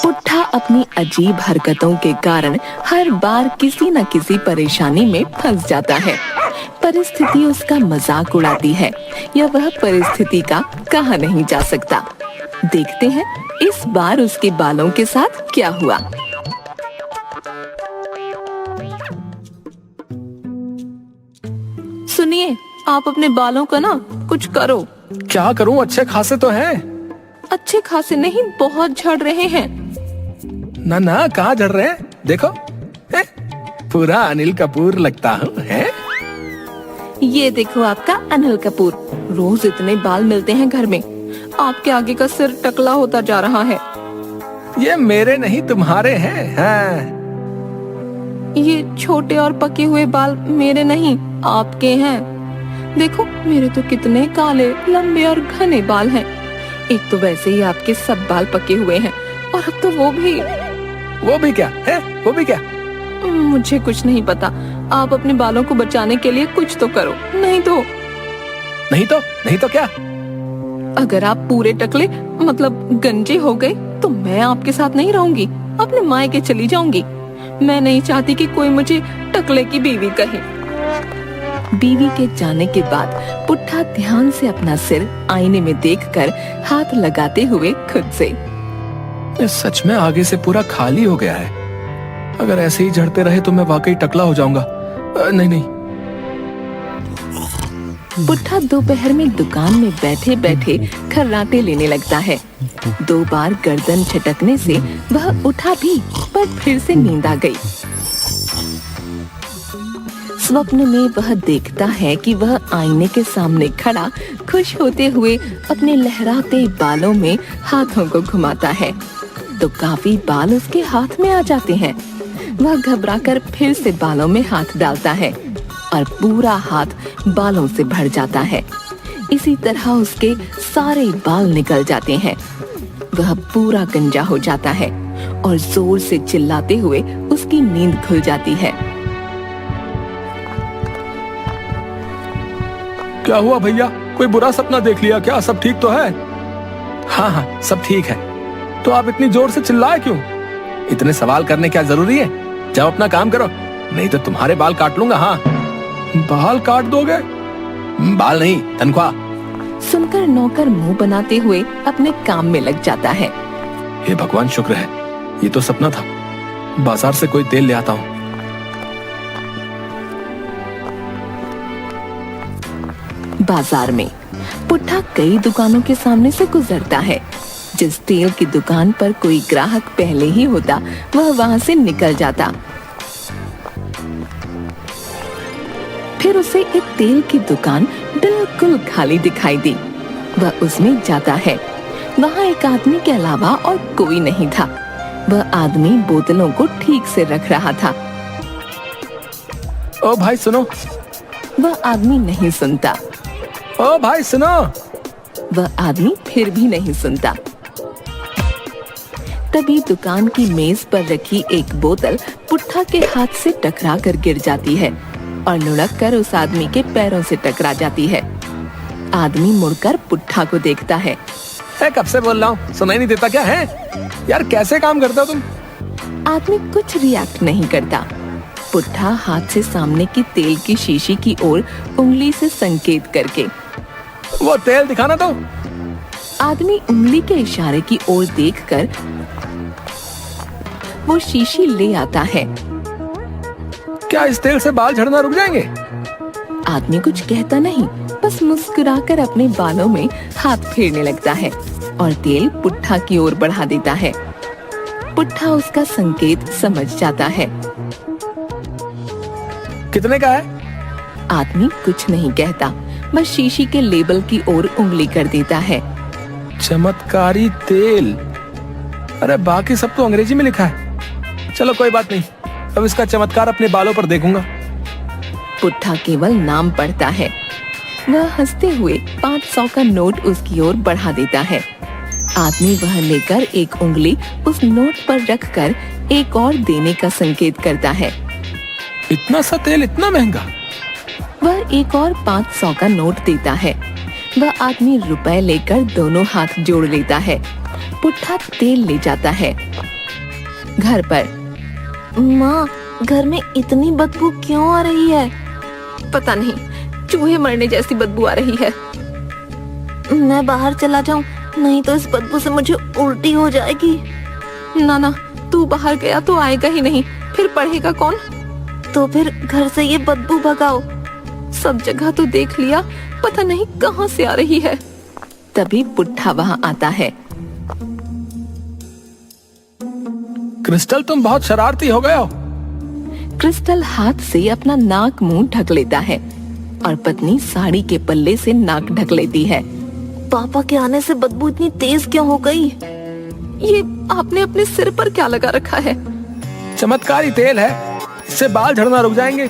पुट्ठा अपनी अजीब हरकतों के कारण हर बार किसी न किसी परेशानी में फंस जाता है। परिस्थिति उसका मजाक उड़ाती है या वह परिस्थिति का कहा नहीं जा सकता। देखते हैं इस बार उसके बालों के साथ क्या हुआ। सुनिए, आप अपने बालों का ना कुछ करो। क्या करूं? अच्छे खासे तो हैं। अच्छे खासे नहीं, बहुत झड़ रहे हैं। ना ना, कहाँ झड़ रहे हैं? देखो, है? पूरा अनिल कपूर लगता हूँ, है? ये देखो आपका अनिल कपूर। रोज इतने बाल मिलते हैं घर में, आपके आगे का सिर टकला होता जा रहा है। ये मेरे नहीं तुम्हारे हैं। हाँ। ये छोटे और पके हुए बाल मेरे नहीं, आपके हैं। देखो मेरे तो कितने काले लंबे और घने बाल हैं। एक तो वैसे ही आपके सब बाल पके हुए हैं और अब तो वो भी क्या है? वो भी क्या? मुझे कुछ नहीं पता। आप अपने बालों को बचाने के लिए कुछ तो करो, नहीं तो क्या? अगर आप पूरे टकले मतलब गंजे हो गए तो मैं आपके साथ नहीं रहूंगी, अपने मायके चली जाऊंगी। मैं नहीं चाहती कि कोई मुझे टकले की बीवी कहे। बीवी के जाने के बाद पुट्ठा ध्यान से अपना सिर आईने में देखकर हाथ लगाते हुए खुद से, सच में आगे से पूरा खाली हो गया है। अगर ऐसे ही झड़ते रहे तो मैं वाकई टकला हो जाऊंगा। नहीं। पुट्ठा दोपहर में दुकान में बैठे बैठे खर्राटे लेने लगता है। 2 बार गर्दन झटकने से वह उठा भी, पर फिर से नींद आ गई। स्वप्न में वह देखता है कि वह आईने के सामने खड़ा खुश होते हुए अपने लहराते बालों में हाथों को घुमाता है तो काफी बाल उसके हाथ में आ जाते हैं। वह घबराकर फिर से बालों में हाथ डालता है और पूरा हाथ बालों से भर जाता है। इसी तरह उसके सारे बाल निकल जाते हैं। वह पूरा गंजा हो जाता है और जोर से चिल्लाते हुए उसकी नींद खुल जाती है। क्या हुआ भैया? कोई बुरा सपना देख लिया क्या? सब ठीक तो है? हाँ, सब ठीक है। तो आप इतनी जोर से चिल्लाए क्यों? इतने सवाल करने क्या जरूरी है? जाओ अपना काम करो, नहीं तो तुम्हारे बाल काट लूंगा। हाँ। बाल काट दोगे? बाल नहीं, तनख्वाह। सुनकर नौकर मुंह बनाते हुए अपने काम में लग जाता है। हे भगवान, शुक्र है ये तो सपना था। बाजार से कोई तेल ले आता हूँ। बाजार में पुट्ठा कई दुकानों के सामने से गुजरता है। जिस तेल की दुकान पर कोई ग्राहक पहले ही होता वह वहां से निकल जाता। फिर उसे एक तेल की दुकान बिल्कुल खाली दिखाई दी। वह उसमें जाता है। वहां एक आदमी के अलावा और कोई नहीं था। वह आदमी बोतलों को ठीक से रख रहा था। ओ भाई सुनो। वह आदमी नहीं सुनता। ओ भाई सुनो। वह आदमी फिर भी नहीं सुनता। तभी दुकान की मेज पर रखी एक बोतल पुट्ठा के हाथ से टकरा कर गिर जाती है और लुढ़क कर उस आदमी के पैरों से टकरा जाती है। आदमी मुड़कर पुट्ठा को देखता है। कब से बोल रहा हूँ, सुनाई नहीं देता क्या है? यार कैसे काम करते हो तुम? आदमी कुछ रिएक्ट नहीं करता। पुट्ठा हाथ से सामने की तेल की शीशी की ओर उंगली से संकेत करके, वो तेल दिखाना तो। आदमी उंगली के इशारे की ओर देखकर वो शीशी ले आता है। क्या इस तेल से बाल झड़ना रुक जाएंगे? आदमी कुछ कहता नहीं, बस मुस्कुराकर अपने बालों में हाथ फेरने लगता है और तेल पुट्ठा की ओर बढ़ा देता है। पुट्ठा उसका संकेत समझ जाता है। कितने का है? आदमी कुछ नहीं कहता, बस शीशी के लेबल की ओर उंगली कर देता है। चमत्कारी तेल। अरे बाकी सब तो अंग्रेजी में लिखा है। चलो कोई बात नहीं, अब इसका चमत्कार अपने बालों पर देखूंगा। पुट्ठा केवल नाम पढ़ता है। वह हंसते हुए 500 का नोट उसकी ओर बढ़ा देता है। आदमी वह लेकर एक उंगली उस नोट पर रखकर एक और देने का संकेत करता है। इतना सा तेल, इतना महंगा? वह एक और 500 का नोट देता है। वह आदमी रुपए लेकर दोनों हाथ जोड़ लेता है। पुट्ठा तेल ले जाता है। घर पर माँ, घर में इतनी बदबू क्यों आ रही है? पता नहीं, चूहे मरने जैसी बदबू आ रही है। मैं बाहर चला जाऊं, नहीं तो इस बदबू से मुझे उल्टी हो जाएगी। ना ना, तू बाहर गया तो आएगा ही नहीं, फिर पढ़ेगा कौन? तो फिर घर से ये बदबू भगाओ। सब जगह तो देख लिया, पता नहीं कहां से आ रही है। तभी पुट्ठा वहां आता है। क्रिस्टल, तुम बहुत शरारती हो गए हो। क्रिस्टल हाथ से अपना नाक मुंह ढक लेता है और पत्नी साड़ी के पल्ले से नाक ढक लेती है। पापा के आने से बदबू इतनी तेज क्यों हो गई? ये आपने अपने सिर पर क्या लगा रखा है? चमत्कारी तेल है, इससे बाल झड़ना रुक जाएंगे।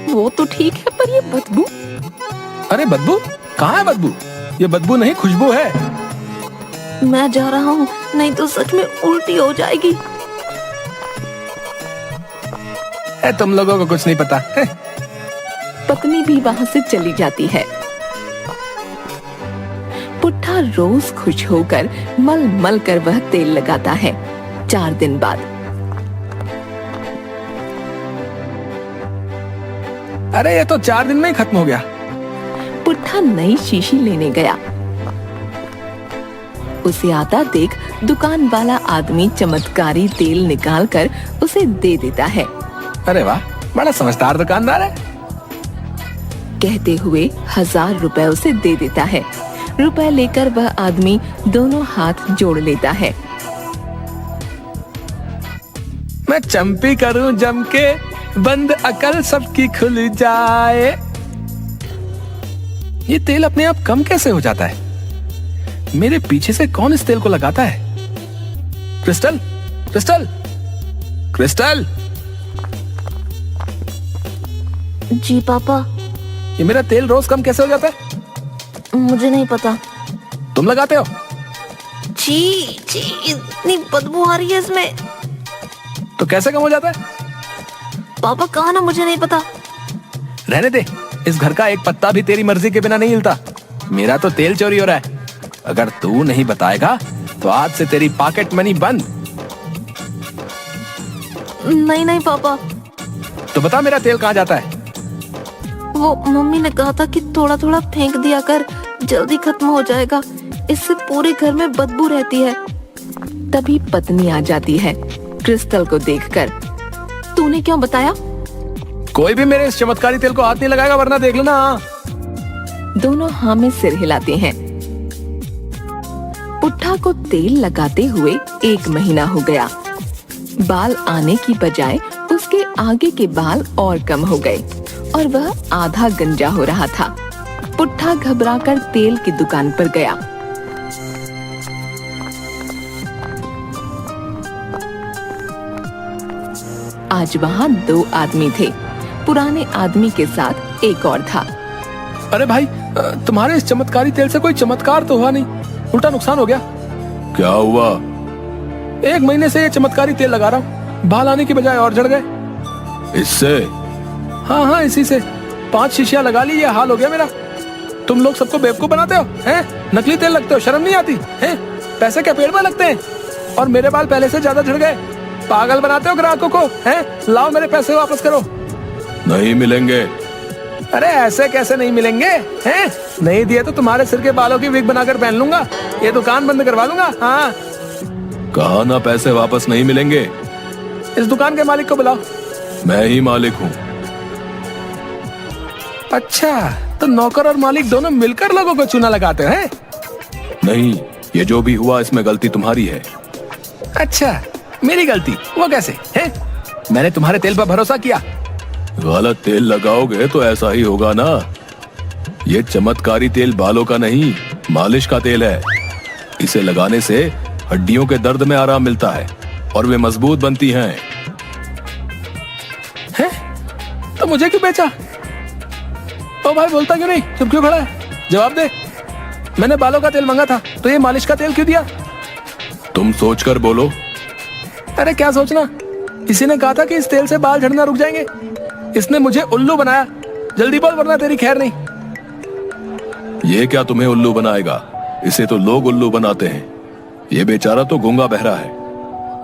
वो तो ठीक है, पर ये बदबू? अरे बदबू? कहाँ है बदबू? ये बदबू नहीं, खुशबू है। मैं जा रहा हूँ, नहीं तो सच में उल्टी हो जाएगी। तुम लोगों को कुछ नहीं पता है। पत्नी भी वहाँ से चली जाती है। पुट्ठा रोज खुश होकर मल मल कर वह तेल लगाता है। 4 दिन बाद अरे ये तो 4 दिन में ही खत्म हो गया। पुट्ठा नई शीशी लेने गया। उसे आता देख दुकान वाला आदमी चमत्कारी तेल निकालकर उसे दे देता है। अरे वाह, बड़ा समझदार दुकानदार है। कहते हुए 1000 रुपए उसे दे देता है। रुपए लेकर वह आदमी दोनों हाथ जोड़ लेता है। मैं चंपी करूं जम के, बंद अकल सबकी खुल जाए। ये तेल अपने आप कम कैसे हो जाता है? मेरे पीछे से कौन इस तेल को लगाता है? Crystal, crystal, crystal. जी पापा। ये मेरा तेल रोज कम कैसे हो जाता है? मुझे नहीं पता। तुम लगाते हो? जी जी, इतनी बदबू आ रही है इसमें। तो कैसे कम हो जाता है? पापा कहा ना, मुझे नहीं पता। रहने दे, इस घर का एक पत्ता भी तेरी मर्जी के बिना नहीं हिलता। मेरा तो तेल चोरी हो रहा है। अगर तू नहीं बताएगा तो आज से तेरी पॉकेट मनी बंद। नहीं नहीं पापा। तो बता, मेरा तेल कहाँ जाता है? वो मम्मी ने कहा था कि थोड़ा थोड़ा फेंक दिया कर, जल्दी खत्म हो जाएगा। इससे पूरे घर में बदबू रहती है। तभी पत्नी आ जाती है क्रिस्टल को देखकर। तूने क्यों बताया? कोई भी मेरे इस चमत्कारी तेल को हाथ नहीं लगाएगा, वरना देख लेना। दोनों हाँ में सिर हिलाते हैं। पुट्ठा को तेल लगाते हुए 1 महीना हो गया। बाल आने की बजाय उसके आगे के बाल और कम हो गए और वह आधा गंजा हो रहा था। पुट्ठा घबराकर तेल की दुकान पर गया। आज वहाँ 2 आदमी थे। पुराने आदमी के साथ एक और था। अरे भाई, तुम्हारे इस चमत्कारी तेल से कोई चमत्कार तो हुआ नहीं, उल्टा नुकसान हो गया। क्या हुआ? 1 महीने से ये चमत्कारी तेल लगा रहा हूँ, बाल आने की बजाय और झड़ गए। इससे? हाँ हाँ, इसी से। 5 शीशियां लगा ली, ये हाल हो गया मेरा। तुम लोग सबको बेवकूफ बनाते हो, हैं? नकली तेल लगते हो, शर्म नहीं आती? हैं? पैसे क्या पेड़ में लगते हैं? और मेरे बाल पहले से ज्यादा झड़ गए। पागल बनाते हो ग्राहकों को, हैं? लाओ मेरे पैसे वापस करो। नहीं मिलेंगे। अरे ऐसे कैसे नहीं मिलेंगे, हैं? नहीं दिए तो तुम्हारे सिर के बालों की विग बनाकर पहन लूंगा, ये दुकान बंद करवा लूंगा। हाँ, कहा ना पैसे वापस नहीं मिलेंगे। इस दुकान के मालिक को बुलाओ। मैं ही मालिक हूँ। अच्छा, तो नौकर और मालिक दोनों मिलकर लोगों को चूना लगाते हैं? नहीं, ये जो भी हुआ इसमें गलती तुम्हारी है। अच्छा, मेरी गलती? वो कैसे है? मैंने तुम्हारे तेल पर भरोसा किया। गलत तेल लगाओगे तो ऐसा ही होगा ना। ये चमत्कारी तेल बालों का नहीं, मालिश का तेल है। इसे लगाने से हड्डियों के दर्द में आराम मिलता है और वे मजबूत बनती हैं। हैं? तो मुझे क्यों बेचा? ओ भाई, बोलता क्यों नहीं? चुप क्यों खड़ा है? जवाब दे। मैंने बालों का तेल मांगा था, तो ये मालिश का तेल क्यों दिया? तुम सोचकर बोलो। अरे क्या सोचना? किसी ने कहा था कि इस तेल से बाल झड़ना रुक जाएंगे। इसने मुझे उल्लू बनाया। जल्दी बोल, वरना तेरी खैर नहीं। ये क्या तुम्हें उल्लू बनाएगा? इसे तो लोग उल्लू बनाते हैं। ये बेचारा तो गूंगा बहरा है,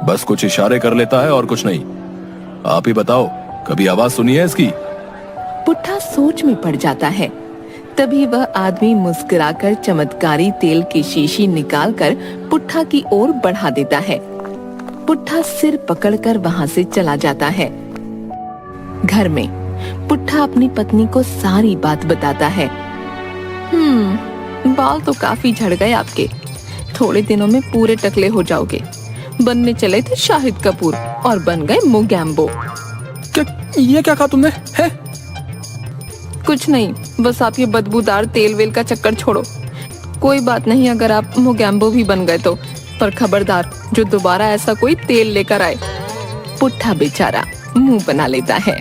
बस कुछ इशारे कर लेता है और कुछ नहीं। आप ही बताओ, कभी आवाज सुनी है इसकी? पुट्ठा सोच में पड़ जाता है। तभी वह आदमी मुस्कुराकर चमत्कारी तेल की शीशी निकालकर पुट्ठा की ओर बढ़ा देता है। पुट्ठा सिर पकड़कर वहां से चला जाता है। घर में पुट्ठा अपनी पत्नी को सारी बात बताता है। बाल तो काफी झड़ गए आपके, थोड़े दिनों में पूरे टकले हो जाओगे। बनने चले थे शाहिद कपूर और बन गए मोगैम्बो। ये क्या कहा तुमने? है कुछ नहीं, बस आप ये बदबूदार तेल वेल का चक्कर छोड़ो। कोई बात नहीं अगर आप मोगैम्बो भी बन गए तो, पर खबरदार जो दोबारा ऐसा कोई तेल लेकर आए। पुट्ठा बेचारा मुंह बना लेता है।